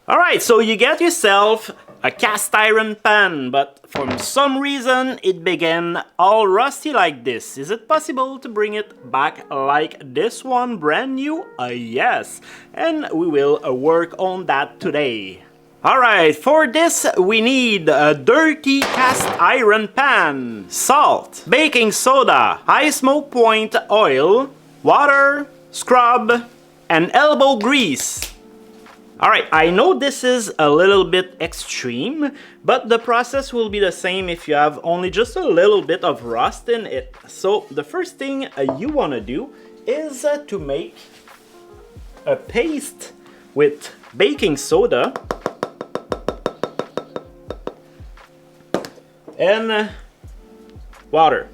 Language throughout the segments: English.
Alright, so you get yourself a cast iron pan, but for some reason it began all rusty like this. Is it possible to bring it back like this one, brand new? Yes, and we will work on that today. Alright, for this we need a dirty cast iron pan, salt, baking soda, high smoke point oil, water, scrub, and elbow grease. Alright, I know this is a little bit extreme, but the process will be the same if you have only just a little bit of rust in it. So the first thing you want to do is to make a paste with baking soda and water.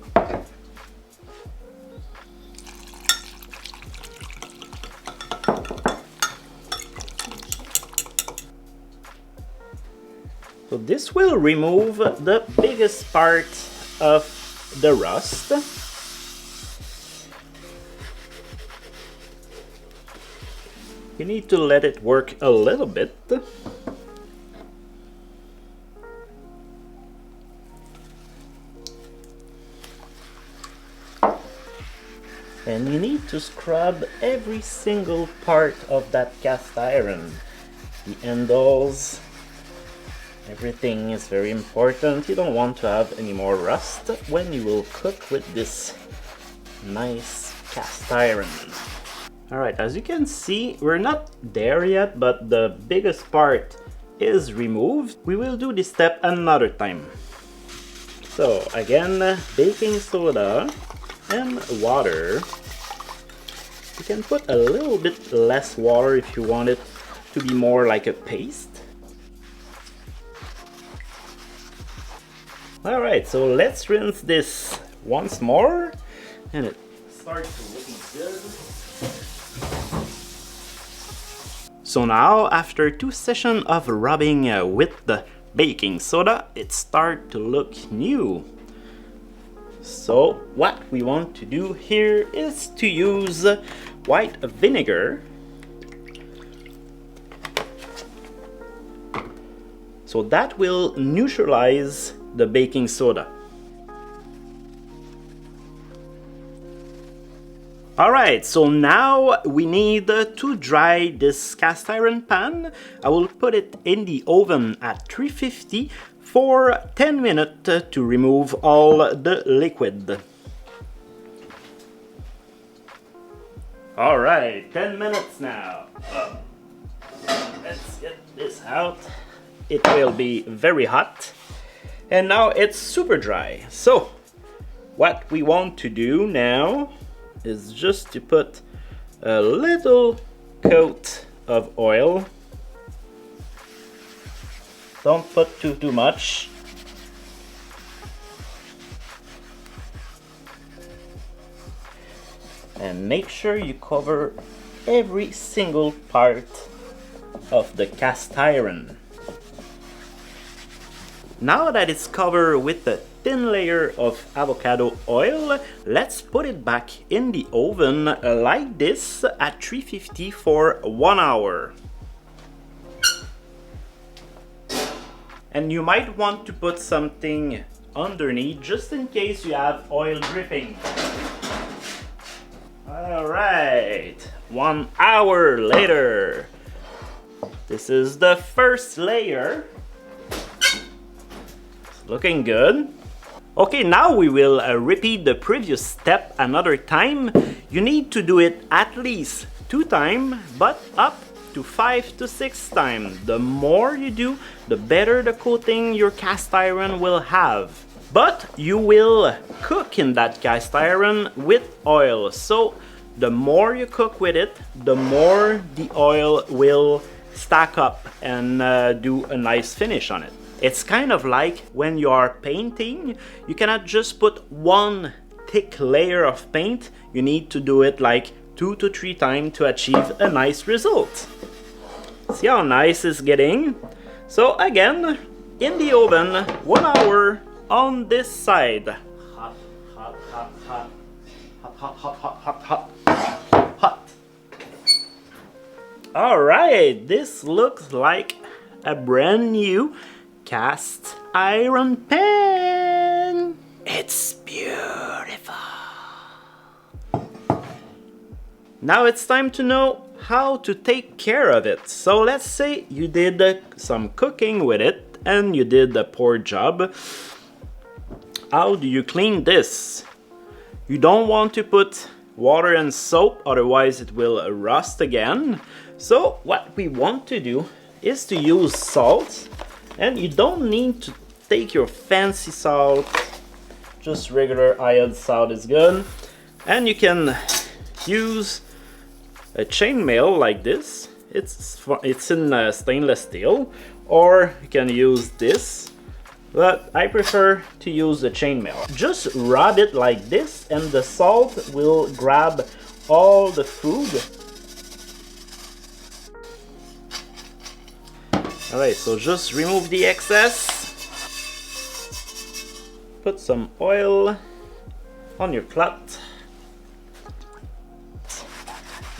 So this will remove the biggest part of the rust. You need to let it work a little bit. And you need to scrub every single part of that cast iron. The handles, everything is very important. You don't want to have any more rust when you will cook with this nice cast iron. Alright, as you can see, we're not there yet, but the biggest part is removed. We will do this step another time. So again, baking soda and water. You can put a little bit less water if you want it to be more like a paste. Alright, so let's rinse this once more, and it starts looking good. So now, after 2 sessions of rubbing with the baking soda, it starts to look new. So what we want to do here is to use white vinegar. So that will neutralize the baking soda. Alright, so now we need to dry this cast iron pan. I will put it in the oven at 350 for 10 minutes to remove all the liquid. Alright, 10 minutes now. Let's get this out. It will be very hot. And now it's super dry. So what we want to do now is just to put a little coat of oil. Don't put too much. And make sure you cover every single part of the cast iron. Now that it's covered with a thin layer of avocado oil, let's put it back in the oven like this at 350 for 1 hour. And you might want to put something underneath just in case you have oil dripping. Alright, 1 hour later. This is the first layer. Looking good. Okay, now we will repeat the previous step another time. You need to do it at least 2 times, but up to 5 to 6 times. The more you do, the better the coating your cast iron will have. But you will cook in that cast iron with oil. So the more you cook with it, the more the oil will stack up and do a nice finish on it. It's kind of like when you are painting, you cannot just put one thick layer of paint. You need to do it like 2 to 3 times to achieve a nice result. See how nice it's getting? So again, in the oven, 1 hour on this side. Hot, hot, hot, hot. Hot, hot, hot, hot, hot, hot. Hot. Alright, this looks like a brand new cast iron pan. It's beautiful. Now it's time to know how to take care of it. So let's say you did some cooking with it and you did a poor job. How do you clean this? You don't want to put water and soap, otherwise it will rust again. So what we want to do is to use salt, and you don't need to take your fancy salt, just regular iodized salt is good. And you can use a chainmail like this. It's in stainless steel, or you can use this, but I prefer to use a chainmail. Just rub it like this and the salt will grab all the food. Alright, so just remove the excess. Put some oil on your cloth.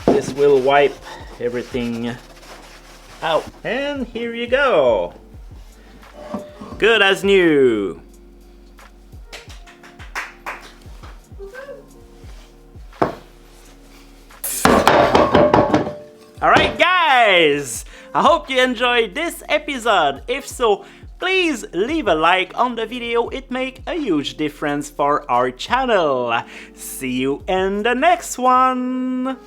This will wipe everything out. And here you go. Good as new. Alright guys, I hope you enjoyed this episode. If so, please leave a like on the video, it makes a huge difference for our channel. See you in the next one.